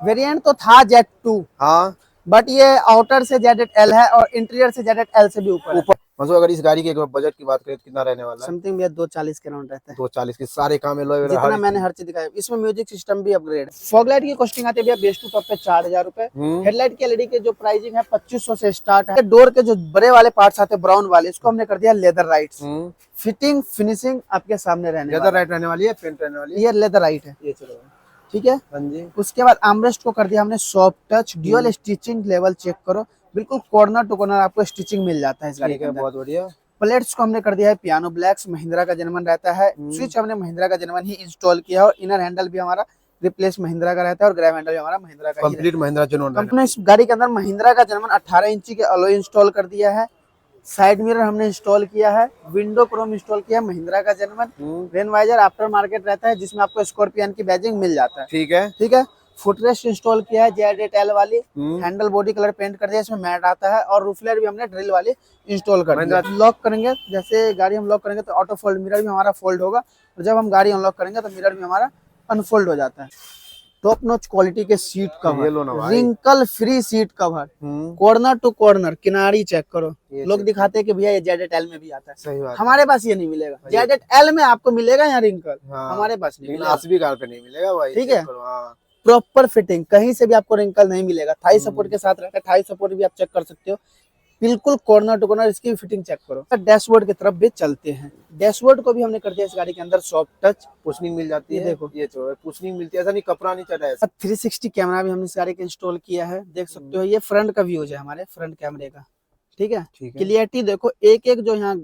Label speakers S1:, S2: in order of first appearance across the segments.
S1: Variant तो था Z2।
S2: हाँ,
S1: बट ये आउटर से ZL है और इंटीरियर से ZL से भी ऊपर है।
S2: मतलब अगर इस गाड़ी के बजट की बात करें तो कितना रहने वाला है?
S1: समथिंग भैया 240 के राउंड रहता है।
S2: 240 की सारे काम है,
S1: जितना मैंने हर चीज दिखाया। इसमें म्यूजिक सिस्टम भी अपग्रेड है। फॉगलाइट की कॉस्टिंग आती है भैया बेस टू टॉप पे 4000 रुपए। हेडलाइट की एलईडी के जो प्राइसिंग है 2500 से स्टार्ट है। डोर के जो बड़े वाले पार्ट्स आते हैं ब्राउन वाले, इसको हमने कर दिया लेदर राइट्स। फिटिंग फिनिशिंग आपके सामने रहने
S2: लेदर राइट रहने वाली है, पेंट रहने वाली है।
S1: ये लेदर राइट है।
S2: ये चलो
S1: ठीक है।
S2: हाँ जी।
S1: उसके बाद आर्मरेस्ट को कर दिया हमने soft touch. Dual stitching level check करो, बिल्कुल कॉर्नर टू कॉर्नर आपको स्टिचिंग मिल जाता है इस गाड़ी के अंदर।
S2: बहुत बढ़िया।
S1: प्लेट्स को हमने कर दिया है पियानो ब्लैक्स, महिंद्रा का जेन्युइन रहता है। स्विच हमने महिंद्रा का जेन्युइन ही इंस्टॉल किया है और इनर हैंडल भी हमारा रिप्लेस महिंद्रा का रहता है और ग्रैब हैंडल भी हमारा महिंद्रा का
S2: कंप्लीट महिंद्रा जेन्युइन।
S1: हमने इस गाड़ी के अंदर महिंद्रा का जेन्युइन 18 इंची के अलॉय इंस्टॉल कर दिया है। साइड मिरर हमने इंस्टॉल किया है। विंडो क्रोम इंस्टॉल किया है महिंद्रा का genuine. Rain visor after market रहता है जिसमें आपको स्कॉर्पियन की बैजिंग मिल जाता है।
S2: ठीक है,
S1: ठीक है। फुटरेस्ट इंस्टॉल किया है ZL वाली। हैंडल बॉडी कलर पेंट कर दिया, इसमें मैट आता है और रूफलेट भी हमने ड्रिल वाली इंस्टॉल कर दिया। लॉक करेंगे, जैसे गाड़ी हम लॉक करेंगे तो ऑटो फोल्ड मिरर भी हमारा फोल्ड होगा और जब हम गाड़ी अनलॉक करेंगे तो मिरर भी हमारा अनफोल्ड हो जाता है। टॉप नॉच क्वालिटी के seat cover, wrinkle free seat cover, corner to corner किनारी चेक करो। लोग दिखाते हैं कि भैया ये ZL में भी आता है,
S2: सही बात।
S1: हमारे पास ये नहीं मिलेगा। ZL में आपको मिलेगा यहाँ रिंकल, हमारे पास नहीं मिलेगा।
S2: आसवी कार पे नहीं मिलेगा भाई।
S1: ठीक है। प्रॉपर फिटिंग, कहीं से भी आपको रिंकल नहीं मिलेगा। थाई सपोर्ट के साथ रहता है, थाई सपोर्ट भी आप चेक कर सकते हो। बिल्कुल कॉर्नर टू कॉर्नर इसकी फिटिंग चेक करो। डैशबोर्ड की तरफ भी चलते हैं। डैशबोर्ड को भी हमने कर दिया इस गाड़ी के अंदर सॉफ्ट टच।
S2: पुशनिंग मिल जाती है,
S1: देखो
S2: ये तो पुशनिंग मिलती है, ऐसा नहीं कपड़ा नहीं चढ़ा है।
S1: 360 कैमरा भी हमने इस गाड़ी के इंस्टॉल किया है, देख सकते हो। ये फ्रंट का व्यूज है हमारे फ्रंट कैमरे का। ठीक है। क्लियरिटी देखो, एक एक जो यहाँ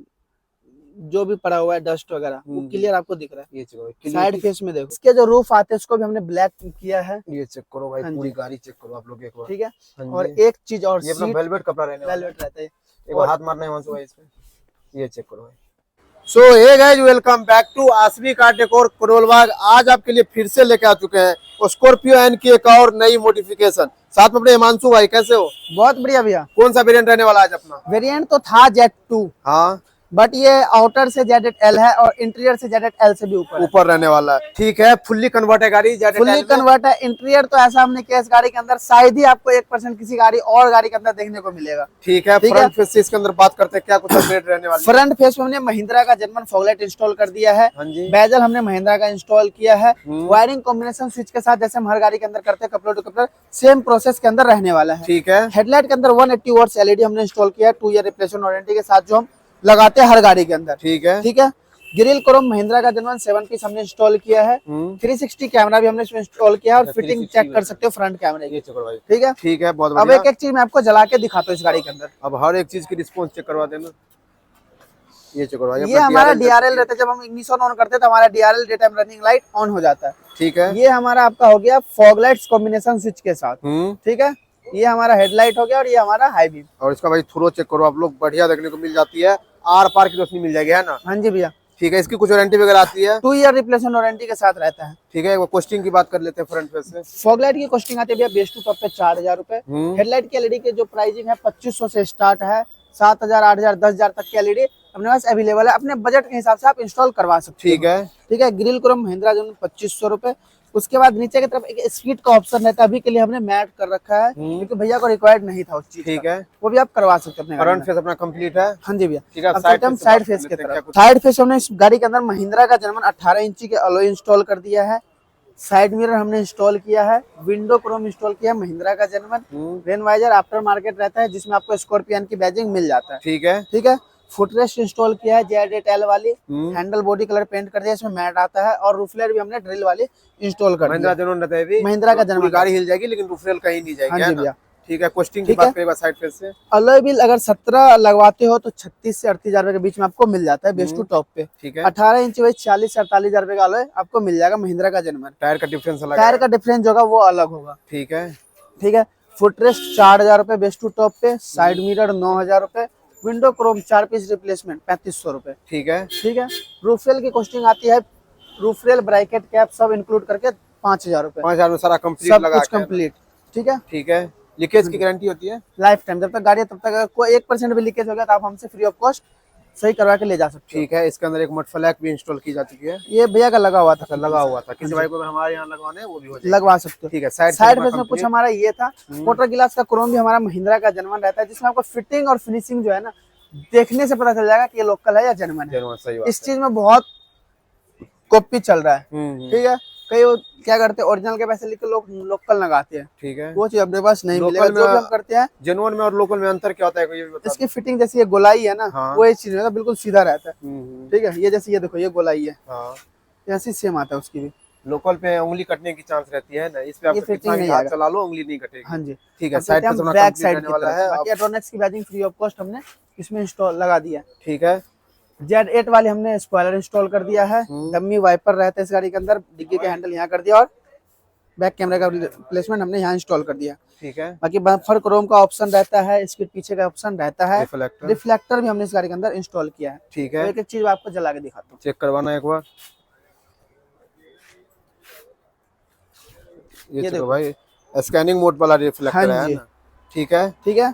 S1: जो भी पड़ा हुआ है डस्ट वगैरह वो क्लियर आपको दिख रहा है। ये साइड फेस में देखो, इसके जो रूफ आते हैं उसको भी हमने ब्लैक किया है।
S2: ये चेक करो भाई, पूरी गाड़ी चेक करो आप लोग एक बार।
S1: ठीक है। और एक चीज और,
S2: ये अपना वेलवेट कपड़ा रहता है। एक बार हाथ मारना है वहां से, ये चेक करो भाई। So hey guys, welcome back to Aasvi car decor Karol Bagh. आज आपके लिए फिर से लेके आ चुके हैं स्कॉर्पियो एन की एक और नई मॉडिफिकेशन। साथ में अपने हिमांशु भाई, कैसे हो?
S1: बहुत बढ़िया भैया।
S2: कौन सा वेरिएंट रहने वाला है आज अपना?
S1: वेरिएंट तो था Z2।
S2: हाँ,
S1: बट ये आउटर से ZL है और इंटीरियर से ZL से भी ऊपर
S2: रहने वाला है। ठीक है, फुल्ली कन्वर्ट है गाड़ी,
S1: फुल्ली कन्वर्ट है। इंटीरियर तो ऐसा हमने किया इस गाड़ी के अंदर, शायद ही आपको 1% किसी गाड़ी और गाड़ी के अंदर देखने को मिलेगा।
S2: ठीक है। फ्रंट फेस से इसके अंदर बात करते हैं, क्या कुछ अपडेट रहने वाला है?
S1: फ्रंट फेस में हमने महिंद्रा का जेन्युइन फॉगलाइट इंस्टॉल कर दिया है। बेजल हमने महिंद्रा का इंस्टॉल किया है। वायरिंग कॉम्बिनेशन स्विच के साथ जैसे हम हर गाड़ी के अंदर करते हैं coupler to coupler, same process के अंदर रहने वाला है।
S2: ठीक है।
S1: हेडलाइट के अंदर 180 वॉट्स LED हमने इंस्टॉल किया है 2 ईयर रिप्लेसमेंट वारंटी के साथ, जो हम लगाते हैं हर गाड़ी के अंदर।
S2: ठीक है।
S1: ठीक है। ग्रिल क्रोम महिंद्रा का जेन्युइन 7 पीस हमने इंस्टॉल किया है। 360 कैमरा भी हमने इसमें इंस्टॉल किया है और फिटिंग चेक कर सकते हो फ्रंट कैमरे की। ठीक है।
S2: ठीक है, बहुत
S1: अब एक एक चीज मैं आपको जला के दिखाता हूँ इस गाड़ी के अंदर।
S2: अब हर एक चीज की रिस्पॉन्स चेक करवा देना। ये चेक करवा।
S1: ये हमारा DRL रहता है, जब हम इग्निशन ऑन करते हैं तो हमारा DRL day time running light on हो जाता है।
S2: ठीक है।
S1: ये हमारा आपका हो गया फॉग लाइट्स कॉम्बिनेशन स्विच के साथ। ठीक है। ये हमारा हेडलाइट हो गया और ये हमारा हाई बीम।
S2: और इसका भाई थ्रो चेक करो आप लोग, बढ़िया देखने को मिल जाती है। आर पार की रोशनी मिल जाएगी, है ना?
S1: हाँ जी भैया।
S2: ठीक है। इसकी कुछ वारंटी वगैरह आती है?
S1: 2 ईयर रिप्लेसमेंट वारंटी के साथ रहता है।
S2: ठीक है। कॉस्टिंग की बात कर लेते हैं फ्रंट फेस से।
S1: फॉगलाइट की कॉस्टिंग आती है भैया बेस टू टॉप पे 4000 रुपए। हेडलाइट की एलईडी के जो प्राइसिंग है 2500 से स्टार्ट है। 7000, 8000, 10000 तक की एलईडी अपने पास अवेलेबल है। अपने बजट के हिसाब से आप इंस्टॉल करवा सकते हो।
S2: ठीक है।
S1: ठीक है। ग्रिल क्रोम महिंद्रा जो 2500 रुपए। उसके बाद नीचे की तरफ एक स्पीड का ऑप्शन रहता है, अभी के लिए हमने मैट कर रखा है क्योंकि भैया को रिक्वायर्ड नहीं था उस चीज। ठीक है। वो भी आप करवा सकते हैं।
S2: फ्रंट फेस अपना कंप्लीट है।
S1: हाँ जी भैया।
S2: ठीक है।
S1: साइड फेस की तरफ, साइड फेस हमने इस गाड़ी के अंदर महिंद्रा का जेन्युइन 18 इंची के अलॉय इंस्टॉल कर दिया है। साइड मिरर हमने इंस्टॉल किया है। विंडो क्रोम इंस्टॉल किया है महिंद्रा का genuine. Rain visor after market रहता है जिसमें आपको स्कॉर्पियन की बैजिंग मिल जाता है।
S2: ठीक है।
S1: ठीक है। फुटरेस्ट इंस्टॉल किया है ZL वाली। हैंडल बॉडी कलर पेंट कर दिया, इसमें मैट आता है और रूफलेट भी हमने ड्रिल वाली इंस्टॉल कर दिया। महिंद्रा का जेन्युइन
S2: गाड़ी हिल जाएगी लेकिन रूफलेट कहीं नहीं जाएगी।
S1: हाँ जी भैया।
S2: ठीक है। कॉस्टिंग की बात करें साइड फेस से,
S1: अलॉय व्हील अगर 17 लगवाते हो तो 36 से 38 हजार के बीच में आपको मिल जाता है बेस टू टॉप पे।
S2: ठीक है।
S1: 18 इंच वही 40 से 48 हजार का अलॉय आपको मिल जाएगा महिंद्रा का जेन्युइन।
S2: टायर का डिफरेंस अलग,
S1: टायर का डिफरेंस होगा वो अलग होगा।
S2: ठीक है।
S1: ठीक है। फुटरेस्ट 4000 रुपए बेस टू टॉप पे। साइड मिरर 9000 रुपए। विंडो क्रोम 4 पीस रिप्लेसमेंट 3500 रुपए।
S2: ठीक है।
S1: ठीक है। रूफरेल की कॉस्टिंग आती है, रूफरेल ब्रैकेट कैप सब इंक्लूड करके 5000 रुपए।
S2: 5000 में सारा कंप्लीट
S1: सब
S2: लगा
S1: कुछ कंप्लीट। ठीक है।
S2: ठीक है। लीकेज की गारंटी होती है
S1: लाइफ टाइम, जब तक गाड़ी है तब तक। अगर कोई 1% भी लीकेज हो गया तो आप हमसे फ्री ऑफ कॉस्ट सही करवा के ले जा सकते
S2: ठीक है। इसके अंदर एक मड फ्लैग भी इंस्टॉल की जा चुकी है।
S1: हो। ये भैया का लगा हुआ था,
S2: लगा हुआ था, किसी भाई को अगर हमारे यहाँ लगवाने हैं वो भी हो जाएगा,
S1: लगवा सकते हो।
S2: ठीक है।
S1: साइड में कुछ हमारा ये था, वाटर गिलास का क्रोम भी हमारा महिंद्रा का जेन्युइन रहता है, जिसमें आपको फिटिंग और फिनिशिंग जो है ना, देखने से पता चल जाएगा कि ये लोकल है या जेन्युइन है।
S2: सही बात
S1: इस चीज में बहुत कॉपी चल रहा है,
S2: है।
S1: ठीक है। कई वो क्या करते हैं, ओरिजिनल के पैसे लेके लोग लोकल लगाते हैं,
S2: ठीक है।
S1: वो चीज अपने पास नहीं मिलेगा।
S2: लोकल में
S1: जो भी हम करते हैं,
S2: जेन्युइन में और लोकल में अंतर क्या होता है, कोई ये भी बता
S1: इसकी फिटिंग जैसे ये गोलाई है ना,
S2: हाँ।
S1: वो इस चीज में बिल्कुल सीधा रहता है,
S2: दो।
S1: ठीक है। ये जैसे ये देखो, ये गोलाई है,
S2: हाँ।
S1: ऐसी सेम आता है उसकी भी।
S2: लोकल पे उंगली कटने की चांस रहती है ना, इस पे आप
S1: ये
S2: कितना
S1: फिटिंग
S2: भी
S1: नहीं
S2: हाथ
S1: आएगा।
S2: चला लो उंगली नहीं कटेगी।
S1: हाँ जी,
S2: ठीक है।
S1: अब
S2: साइड
S1: चलते
S2: पे
S1: हैं
S2: अपना
S1: हम बैक
S2: कंप्लीट
S1: साइड
S2: रहने
S1: की
S2: वाला
S1: तरफ।
S2: है।
S1: बाकी एट्रोनिक्स की बैजिंग फ्री ऑफ कॉस्ट हमने इसमें इंस्टॉल लगा दिया है।
S2: ठीक है।
S1: Z8 वाले हमने स्पॉइलर इंस्टॉल कर दिया है, डम्मी वाइपर रहता है इस गाड़ी के अंदर, डिग्गी का हैंडल यहाँ कर दिया और बैक कैमरे का प्लेसमेंट हमने यहाँ इंस्टॉल कर दिया।
S2: ठीक है।
S1: बाकी बम्पर क्रोम का ऑप्शन रहता है, इसके पीछे का ऑप्शन रहता है,
S2: रिफ्लेक्टर
S1: रिफ्लेक्टर भी हमने इस गाड़ी के अंदर इंस्टॉल किया है।
S2: ठीक
S1: तो
S2: है।
S1: एक एक चीज आपको जला के दिखाता हूँ,
S2: चेक करवाना एक बार। ये देखो भाई, स्कैनिंग मोड वाला रिफ्लेक्टर
S1: हाँ
S2: है
S1: जी।
S2: ना। ठीक है।
S1: ठीक है।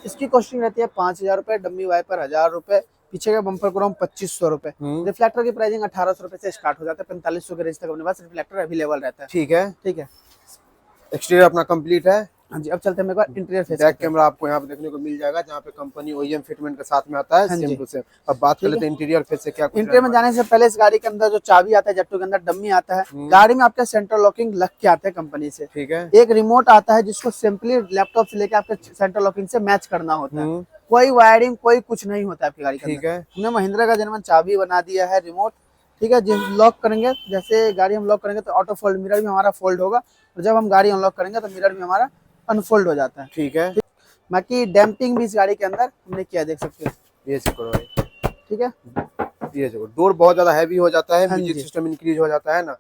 S1: इसकी कॉस्टिंग रहती है 5,000 रुपए, डम्मी वाइपर 1,000 रुपए, पीछे का बम्पर क्रोम 2,500 रुपए। रिफ्लेक्टर की प्राइसिंग 1,800 रुपए से स्टार्ट हो जाता है, 4,500 के रेंज तक अपने पास रिफ्लेक्टर अवेलेबल रहता है।
S2: ठीक है।
S1: ठीक है।
S2: एक्सटीरियर अपना कंप्लीट है।
S1: हाँ जी, अब चलते हैं मेरे पास इंटीरियर फेस।
S2: बैक कैमरा आपको यहाँ पे देखने को मिल जाएगा, जहाँ पे कंपनी ओईएम फिटमेंट के साथ में आता है,
S1: हाँ
S2: सेम
S1: जी।
S2: To same. अब बात कर लेते हैं इंटीरियर फेस से क्या कुछ
S1: इंटीरियर में जाने से पहले इस गाड़ी के अंदर जो चाबी आता है, जट्टू के अंदर डम्मी आता है, गाड़ी में आपका सेंट्रल लॉकिंग लग के आता है कंपनी से।
S2: ठीक है।
S1: एक रिमोट आता है जिसको सिंपली लैपटॉप से लेके आपके सेंट्रल लॉकिंग से मैच करना होता है, कोई वायरिंग कोई कुछ नहीं होता है आपकी गाड़ी के
S2: ठीक
S1: अंदर।
S2: है।
S1: हमने महिंद्रा का जेन्युइन चाबी बना दिया है, रिमोट, ठीक है। जब लॉक करेंगे, जैसे गाड़ी हम लॉक करेंगे तो ऑटो फोल्ड मिरर भी हमारा फोल्ड होगा, और जब हम गाड़ी अनलॉक करेंगे तो मिरर भी हमारा अनफोल्ड हो जाता है।
S2: ठीक है।
S1: बाकी डैम्पिंग भी इस गाड़ी के अंदर हमने किया, देख सकते हो।
S2: ये चेक करो भाई,
S1: ठीक है।
S2: ये देखो, डोर बहुत ज्यादा हैवी हो जाता है,
S1: हाँ
S2: म्यूजिक
S1: जी।
S2: सिस्टम इंक्रीज हो जाता है ना,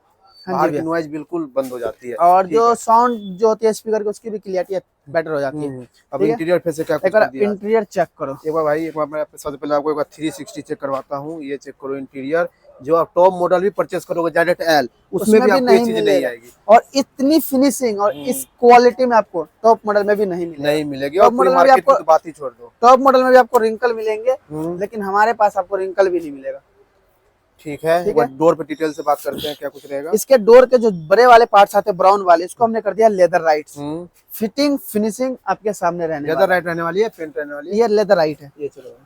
S1: हाँ
S2: बाहर
S1: जी
S2: की
S1: भैया।
S2: नॉइज बिल्कुल बंद हो जाती है।
S1: और
S2: ठीक
S1: जो
S2: है।
S1: साउंड जो होती है स्पीकर की, उसकी भी क्लियरिटी बेटर हो जाती है।
S2: अब
S1: ठीक है?
S2: इंटीरियर फेस से क्या
S1: एक
S2: कुछ
S1: बार
S2: कर दिया।
S1: इंटीरियर चेक करो।
S2: एक बार भाई, एक बार मैं सबसे पहले आपको एक बार 360 चेक करवाता हूँ। ये चेक करो इंटीरियर, जो आप टॉप मॉडल भी परचेस करोगे Z8L, उसमें भी आपको ये चीज नहीं आएगी,
S1: और इतनी फिनिशिंग और इस क्वालिटी में आपको टॉप मॉडल में भी नहीं मिलेगी।
S2: नहीं मिलेगी। और पूरी मार्केट की तो बात ही छोड़ दो,
S1: टॉप मॉडल में भी आपको रिंकल मिलेंगे, लेकिन हमारे पास आपको रिंकल भी नहीं मिलेगा।
S2: ठीक है। एक बार डोर पे डिटेल से बात करते हैं क्या कुछ रहेगा।
S1: इसके डोर के जो बड़े वाले पार्ट्स आते हैं ब्राउन वाले, इसको हमने कर दिया लेदर राइट्स। फिटिंग फिनिशिंग आपके सामने रहने
S2: लेदर राइट रहने वाली है, पेंट रहने वाली है।
S1: ये लेदर राइट है,
S2: ये चलो,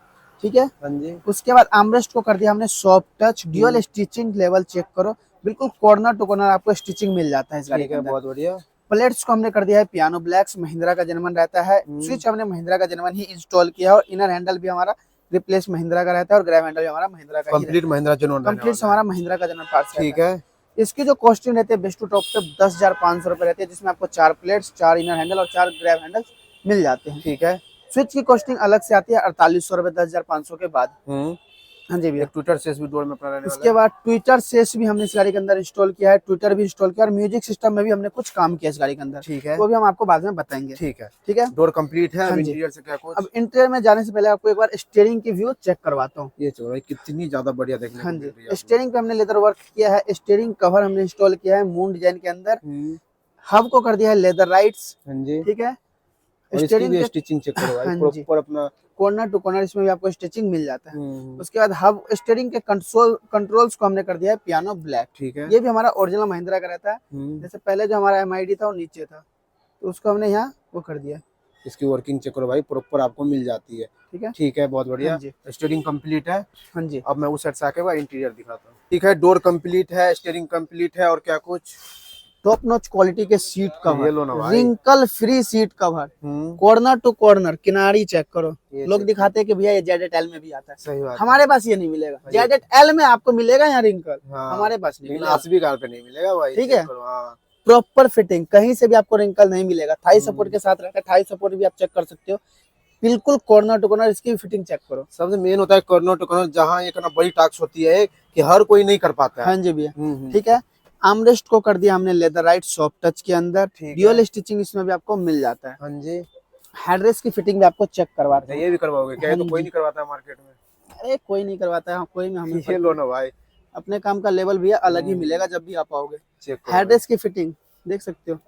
S1: ठीक है।
S2: हाँ जी।
S1: उसके बाद आर्मरेस्ट को कर दिया हमने soft touch, dual stitching level check करो, बिल्कुल कॉर्नर टू कॉर्नर आपको स्टिचिंग मिल जाता है इस गाड़ी
S2: ठीक
S1: के
S2: है,
S1: अंदर।
S2: बहुत बढ़िया।
S1: प्लेट्स को हमने कर दिया है पियानो ब्लैक्स, महिंद्रा का जेन्युइन रहता है। स्विच हमने महिंद्रा का जेन्युइन ही इंस्टॉल किया है, और इनर हैंडल भी हमारा रिप्लेस महिंद्रा का रहता है, और ग्रैब हैंडल भी हमारा महिंद्रा का
S2: कंप्लीट महिंद्रा जेन्युइन रहने
S1: कंप्लीट हमारा महिंद्रा का जेन्युइन पार्ट्स
S2: वाला है। ठीक
S1: रहता
S2: है।
S1: इसकी जो कॉस्टिंग रहती है बेस्ट टू टॉप पे 10,500 रुपए रहती है, जिसमें आपको 4 प्लेट्स, 4 इनर हैंडल और 4 ग्रैब हैंडल मिल जाते हैं।
S2: ठीक है।
S1: स्विच की कॉस्टिंग अलग से आती है 4800 रुपए 10,500 के बाद। हाँ जी भैया।
S2: ट्विटर सेस भी डोर में अपना रहने वाला
S1: इसके बाद ट्विटर सेस भी हमने इस गाड़ी के अंदर इंस्टॉल किया है, ट्विटर भी इंस्टॉल किया, और म्यूजिक सिस्टम में भी हमने कुछ काम किया इस गाड़ी के अंदर।
S2: ठीक है।
S1: वो भी हम आपको बाद में बताएंगे।
S2: ठीक है।
S1: ठीक है।
S2: डोर कंप्लीट है।
S1: हाँ
S2: अब
S1: जी।
S2: इंटीरियर से क्या कुछ।
S1: अब इंटीरियर में जाने से पहले आपको एक बार स्टीयरिंग की व्यू चेक करवाता हूँ।
S2: ये चलो भाई, कितनी ज्यादा बढ़िया देखने
S1: हाँ
S2: को मिल रही
S1: जी।
S2: है।
S1: स्टीयरिंग पे हमने लेदर वर्क किया है, स्टीयरिंग कवर हमने इंस्टॉल किया है मून डिजाइन के अंदर, हब को कर दिया है लेदर राइट्स।
S2: हाँ जी।
S1: ठीक है।
S2: और इसकी भी स्टिचिंग चेक करो भाई,
S1: हाँ जी।
S2: प्रॉपर अपना
S1: कॉर्नर टू कॉर्नर इसमें भी आपको स्टिचिंग मिल जाता है। उसके बाद हब स्टीयरिंग के कंट्रोल्स को हमने कर दिया है पियानो ब्लैक।
S2: ठीक है।
S1: ये भी हमारा ओरिजिनल महिंद्रा का रहता है। जैसे पहले जो हमारा MID था वो नीचे था, तो उसको हमने यहाँ वो कर दिया।
S2: इसकी वर्किंग चेक करो भाई, प्रॉपर आपको मिल जाती है।
S1: ठीक है।
S2: ठीक है, बहुत बढ़िया।
S1: हाँ जी।
S2: स्टीयरिंग कंप्लीट है।
S1: हाँ जी।
S2: अब मैं उस साइड से आके बाद इंटीरियर दिखाता हूँ। ठीक है, डोर कंप्लीट है, स्टीयरिंग कंप्लीट है, और क्या कुछ
S1: टॉप नॉच क्वालिटी के सीट
S2: ये लो ना
S1: कवर,
S2: भाई।
S1: Wrinkle free seat cover, corner to corner किनारी चेक करो।
S2: ये
S1: लोग
S2: चेक
S1: दिखाते हैं कि भैया ये Z8L में भी आता है,
S2: सही बात है।
S1: हमारे पास ये नहीं मिलेगा। Z8L में आपको मिलेगा यहाँ रिंकल,
S2: हाँ।
S1: हमारे पास नहीं
S2: लेकिन
S1: मिलेगा।
S2: आसवी कार पे नहीं मिलेगा भाई।
S1: ठीक
S2: चेक
S1: है।
S2: करो, हाँ।
S1: प्रॉपर फिटिंग, कहीं से भी आपको रिंकल नहीं मिलेगा। थाई सपोर्ट के साथ रहता है, थाई सपोर्ट भी आप चेक कर सकते हो, बिल्कुल कॉर्नर टू कॉर्नर इसकी फिटिंग चेक करो।
S2: सबसे मेन होता है कॉर्नर टू कॉर्नर, जहाँ ये करना बड़ी टास्क होती है कि हर कोई नहीं कर पाता है।
S1: हाँ जी भैया। ठीक है। आर्मरेस्ट को कर दिया हमने लेदर राइट सॉफ्ट टच के अंदर, ड्यूअल स्टिचिंग इसमें भी आपको मिल जाता है।
S2: हाँ जी।
S1: हेडरेस्ट की फिटिंग भी आपको चेक करवाते हैं।
S2: ये भी करवाओगे क्या? ये तो कोई नहीं करवाता है मार्केट में।
S1: अरे कोई नहीं करवाता है, कोई में हमें
S2: ये लो ना भाई,
S1: अपने काम का लेवल भी अलग ही मिलेगा जब भी आप आओगे।
S2: चेक करो।
S1: हेडरेस्ट की फिटिंग देख सकते हो,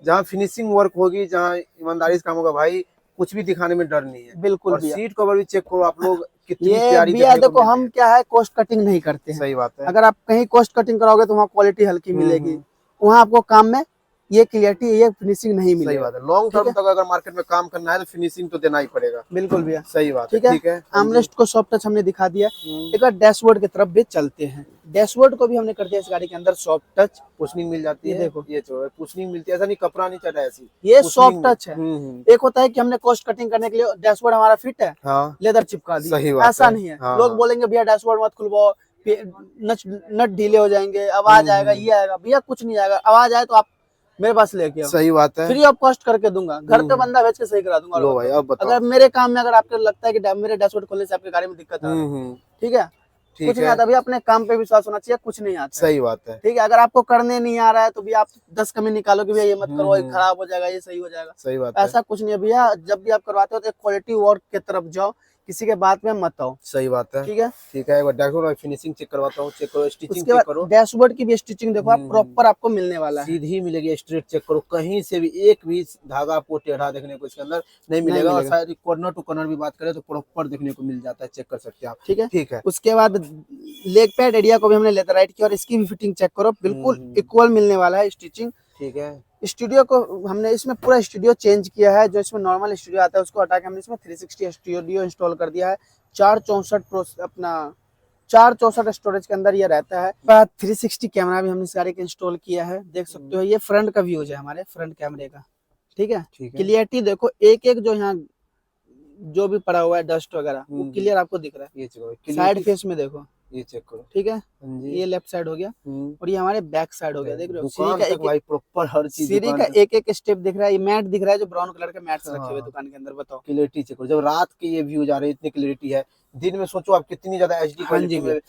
S2: जहाँ फिनिशिंग वर्क होगी, जहाँ ईमानदारी से काम होगा भाई, कुछ भी दिखाने में डर नहीं है।
S1: बिल्कुल
S2: और
S1: भैया।
S2: सीट कवर भी चेक करो आप लोग, कितनी
S1: ये
S2: प्यारी
S1: भैया
S2: देखने को
S1: देखो
S2: मिल रही
S1: हम क्या है कॉस्ट कटिंग नहीं करते
S2: है।
S1: हैं।
S2: सही बात है।
S1: अगर आप कहीं कॉस्ट कटिंग कराओगे तो वहाँ क्वालिटी हल्की मिलेगी, वहाँ आपको काम में ये क्लियरिटी ये फिनिशिंग नहीं
S2: सही
S1: मिलेगा।
S2: बात है। लॉन्ग
S1: ठीक
S2: टर्म
S1: है?
S2: तक अगर मार्केट में काम करना है तो फिनिशिंग तो देना ही पड़ेगा।
S1: बिल्कुल भैया।
S2: सही बात है।
S1: ठीक है,
S2: ठीक है। हाँ जी।
S1: आर्मरेस्ट को सॉफ्ट टच हमने दिखा दिया। एक बार डैशबोर्ड की तरफ भी चलते हैं। डैशबोर्ड को भी हमने कर दिया इस गाड़ी के अंदर सॉफ्ट टच।
S2: कुशनिंग मिल जाती
S1: ये
S2: है।
S1: देखो,
S2: ये जो है कुशनिंग मिलती है, ऐसा नहीं कपड़ा नहीं चढ़ा है ऐसी,
S1: ये
S2: कुशनिंग
S1: सॉफ्ट टच है।
S2: हम्म।
S1: एक होता है कि हमने कॉस्ट कटिंग करने के लिए डैशबोर्ड हमारा फिट है,
S2: हाँ
S1: लेदर चिपका दी,
S2: सही बात
S1: ऐसा
S2: है।
S1: नहीं है।
S2: हाँ
S1: लोग बोलेंगे भैया डैशबोर्ड मत खुलवाओ, नट नट ढीले हो जाएंगे, आवाज आएगा, ये आएगा। भैया कुछ नहीं आएगा, आवाज आए तो आप मेरे पास लेके आओ,
S2: सही बात है।
S1: फ्री ऑफ कॉस्ट करके दूंगा, घर पे बंदा भेज के सही करा दूंगा।
S2: लो भाई अब बताओ।
S1: अगर मेरे काम में अगर आपको लगता है कि मेरे डैशबोर्ड खोलने से आपकी गाड़ी में दिक्कत आ रहा है, ठीक है, कुछ नहीं आता भैया, अपने काम पे विश्वास होना चाहिए, कुछ नहीं आता।
S2: सही बात है।
S1: ठीक है, अगर आपको करने नहीं आ रहा है तो भी आप 10 कमी निकालो कि भैया ये मत करो, ये खराब हो जाएगा, ये सही हो जाएगा।
S2: सही बात है।
S1: ऐसा कुछ नहीं है भैया, जब भी आप करवाते हो तो क्वालिटी वर्क की तरफ जाओ, किसी के बात में मत आओ।
S2: सही बात है।
S1: ठीक है।
S2: ठीक है, एक बार डैशबोर्ड फिनिशिंग चेक करवाता हूँ, चेक करो, स्टिचिंग
S1: उसके
S2: चेक
S1: बाद
S2: करो।
S1: डैशबोर्ड की भी स्टिचिंग देखो आप, प्रॉपर आपको मिलने वाला है,
S2: सीधी मिलेगी, स्ट्रेट चेक करो, कहीं से भी एक भी धागा आपको टेढ़ा देखने को इसके अंदर नहीं मिलेगा। और शायद कॉर्नर टू कॉर्नर भी बात करें तो प्रॉपर देखने को मिल जाता है, चेक कर सकते हैं आप।
S1: ठीक है।
S2: ठीक है।
S1: उसके बाद लेग पैड एरिया को भी हमने लेदर राइट किया और इसकी भी फिटिंग चेक करो, बिल्कुल इक्वल मिलने वाला है स्टिचिंग।
S2: ठीक है।
S1: स्टूडियो को हमने इसमें पूरा स्टूडियो चेंज किया है, जो इसमें नॉर्मल स्टूडियो आता है उसको हटा के हमने इसमें 360 स्टूडियो इंस्टॉल कर दिया है। 464 अपना 464 स्टोरेज के अंदर ये रहता है। बाद 360 कैमरा भी हमने इस गाड़ी के इंस्टॉल किया है, देख सकते हो। ये फ्रंट का व्यूज है हमारे फ्रंट कैमरे का। ठीक है। क्लियरिटी देखो, एक एक जो यहाँ जो भी पड़ा हुआ है डस्ट वगैरह वो क्लियर आपको दिख रहा है।
S2: ये
S1: साइड फेस में देखो,
S2: ये चेक करो।
S1: ठीक है, ये लेफ्ट साइड हो गया और ये हमारे बैक साइड हो गया। देख रहे हो सीढ़ी का
S2: प्रॉपर हर चीज,
S1: सीढ़ी का एक एक स्टेप दिख रहा है। ये मैट दिख रहा है, जो ब्राउन कलर के मैट्स रखे हुए दुकान के अंदर। बताओ
S2: क्लियरिटी चेक करो, जब रात के ये व्यूज आ रहे हैं, इतनी क्लियरिटी है, दिन में सोचो आप कितनी ज्यादा एचडी क्वालिटी में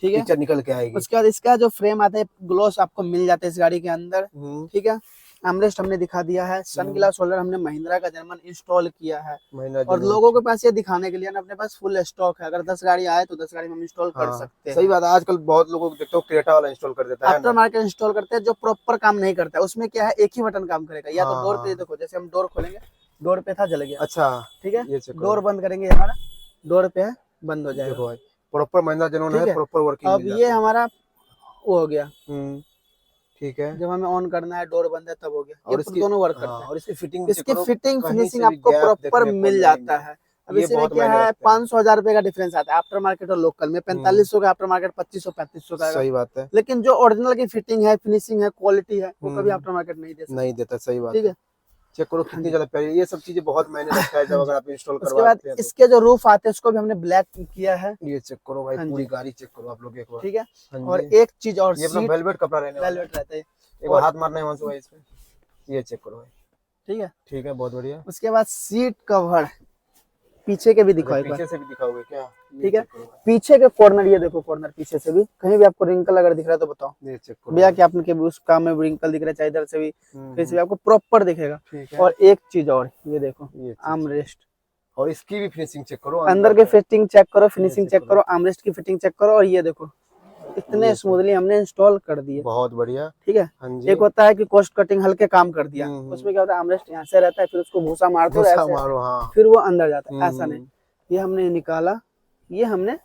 S1: ठीक है
S2: पिक्चर निकल के आएगी।
S1: उसके बाद इसका जो फ्रेम आता है ग्लोस आपको मिल जाता है इस गाड़ी के अंदर। ठीक है। आर्मरेस्ट हमने दिखा दिया है। सन ग्लास होल्डर हमने महिंद्रा का जर्मन इंस्टॉल किया है और लोगों के पास ये दिखाने के लिए ना अपने पास फुल स्टॉक है। अगर 10 गाड़ी आए तो 10 गाड़ी में हम इंस्टॉल कर सकते हैं।
S2: सही बात है। आजकल बहुत लोगों को देखते हो क्रेटा वाला इंस्टॉल कर देता है,
S1: आफ्टर मार्केट इंस्टॉल करते हैं, जो प्रॉपर काम नहीं करता है। उसमें क्या है, एक ही बटन काम करेगा, या तो डोर पे देखो, जैसे हम डोर खोलेंगे, डोर पे था जल गया।
S2: अच्छा
S1: ठीक है, डोर बंद करेंगे, हमारा डोर पे है, बंद हो जाएगा।
S2: प्रॉपर महिंद्रा जनरल है, प्रॉपर वर्किंग।
S1: अब ये हमारा वो हो गया।
S2: ठीक है।
S1: जब हमें ऑन करना है, डोर बंद है, तब हो गया। और इसकी दोनों वर्क करते हैं।
S2: और इसकी
S1: फिटिंग फिनिशिंग आपको प्रॉपर मिल जाता है। अब इसमें क्या है, 500-1000 रुपए का डिफरेंस आता है आफ्टर मार्केट और लोकल में। 4500 का आफ्टर मार्केट, 2500-3500 का।
S2: सही बात है।
S1: लेकिन जो ओरिजिनल की फिटिंग है, फिनिशिंग है, क्वालिटी है, वो कभी आफ्टर मार्केट नहीं देता।
S2: सही बात।
S1: ठीक है।
S2: चेक करो कितनी ज्यादा प्यारी, ये सब चीजें बहुत मायने रखता है जब अगर आप इंस्टॉल करवाते
S1: हैं। उसके बाद इसके जो रूफ आते हैं उसको भी हमने ब्लैक किया है।
S2: ये चेक करो भाई, पूरी गाड़ी चेक करो आप लोग एक बार।
S1: ठीक है। और एक चीज और,
S2: ये अपना वेलवेट कपड़ा रहने वाला है।
S1: वेलवेट रहता है।
S2: एक बार हाथ मारना है वहां से भाई इसमें, ये चेक करो भाई।
S1: ठीक है।
S2: ठीक है, बहुत बढ़िया।
S1: उसके बाद सीट कवर पीछे के भी दिखाओ,
S2: पीछे से भी दिखाओगे क्या?
S1: ठीक है। पीछे के कॉर्नर, ये देखो कॉर्नर पीछे से भी कहीं भी आपको रिंकल अगर दिख रहा है तो बताओ भैया कि आपने उस काम में रिंकल दिख रहा है, चाहे इधर से भी कहीं से भी आपको प्रॉपर दिखेगा। और एक चीज और, ये देखो आर्मरेस्ट,
S2: और इसकी भी फिनिशिंग चेक करो,
S1: अंदर के फिटिंग चेक करो, फिनिशिंग चेक करो, आर्मरेस्ट की फिटिंग चेक करो। और ये देखो इतने स्मूथली हमने इंस्टॉल कर दिए।
S2: बहुत बढ़िया।
S1: ठीक है। एक होता है कि कॉस्ट कटिंग हल्के काम कर दिया, उसमें क्या होता है, आर्मरेस्ट यहाँ से रहता है, फिर उसको भूसा मारते हो, फिर वो अंदर जाता है। ऐसा नहीं, ये हमने निकाला, ये हमने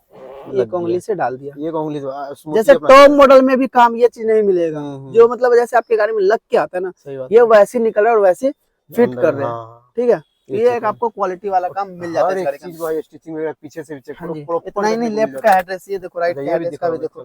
S1: एक उंगली से डाल दिया।
S2: एक उंगली
S1: जैसे टॉप मॉडल में भी काम ये चीज नहीं मिलेगा, जो मतलब जैसे आपके गाड़ी में लग के आता है ना, ये वैसे निकल रहा है और वैसे फिट कर रहे हैं। ठीक है। ये एक आपको क्वालिटी वाला काम मिल जाता है।
S2: स्टिचिंग वगैरह पीछे से भी चेक करो,
S1: इतना ही नहीं, लेफ्ट का एड्रेस ये देखो, राइट का एड्रेस का भी देखो,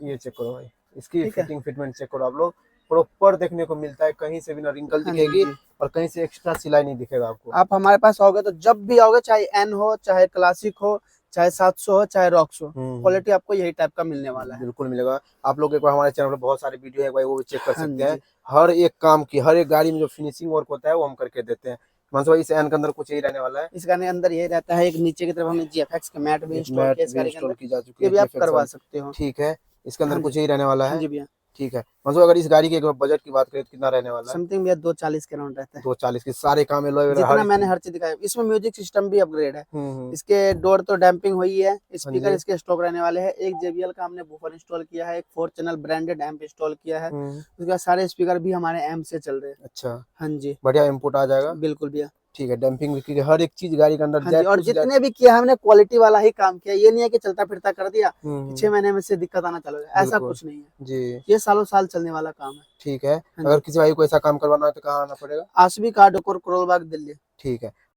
S2: ये चेक करो भाई। इसकी फिटिंग फिटमेंट चेक करो आप लोग, प्रॉपर देखने को मिलता है, कहीं से भी ना रिंकल दिखेगी और कहीं से एक्स्ट्रा सिलाई नहीं दिखेगा आपको। आप
S1: हमारे पास आओगे तो जब भी आओगे, चाहे एन हो, चाहे क्लासिक हो, चाहे 700 हो, चाहे रॉक्स हो, क्वालिटी आपको यही टाइप का मिलने वाला है।
S2: बिल्कुल मिलेगा। आप लोग एक बार हमारे चैनल पर बहुत सारे वीडियो है भाई, वो भी चेक कर सकते हैं। हर एक काम की, हर एक गाड़ी में जो फिनिशिंग वर्क होता है वो हम करके देते हैं। मानसो भाई, इस एन के अंदर कुछ यही रहने वाला है।
S1: इस गाने अंदर यही रहता है। एक नीचे की तरफ हमने जीएफएक्स के मैट भी इंस्टॉल
S2: की जा चुकी है,
S1: ये भी आप करवा सकते हो।
S2: ठीक है। इसके अंदर कुछ यही रहने वाला है।
S1: जी भैया।
S2: ठीक है। मतलब अगर इस गाड़ी के बजट की बात करें तो कितना रहने वाला है?
S1: समथिंग भैया 240 के अराउंड रहता है।
S2: 240 के सारे काम है,
S1: जितना मैंने हर चीज दिखाया। इसमें म्यूजिक सिस्टम भी अपग्रेड है। इसके डोर तो डैम्पिंग हुई है, स्पीकर इसके स्टॉक रहने वाले हैं। एक JBL का हमने बूफर इंस्टॉल किया है, एक 4 चैनल ब्रांडेड एम्प इंस्टॉल किया है। उसके बाद सारे स्पीकर भी हमारे एम्प से चल रहे हैं।
S2: अच्छा,
S1: हाँ जी,
S2: बढ़िया इनपुट आ जाएगा।
S1: बिल्कुल भैया।
S2: ठीक है, डंपिंग भी की है, हर एक चीज गाड़ी के अंदर
S1: हाँ जी, और जितने भी किया हमने क्वालिटी वाला ही काम किया, ये नहीं है कि चलता फिरता कर दिया 6 महीने में से दिक्कत आना चालू हो गया, ऐसा
S2: बिल्कुल।
S1: कुछ नहीं है।
S2: जी
S1: ये सालों साल चलने वाला काम है।
S2: ठीक है।
S1: हाँ
S2: अगर
S1: जी।
S2: किसी भाई को ऐसा काम करवाना है तो कहाँ आना पड़ेगा?
S1: आसवी कार डेकोर, करोल बाग, दिल्ली।
S2: ठीक है।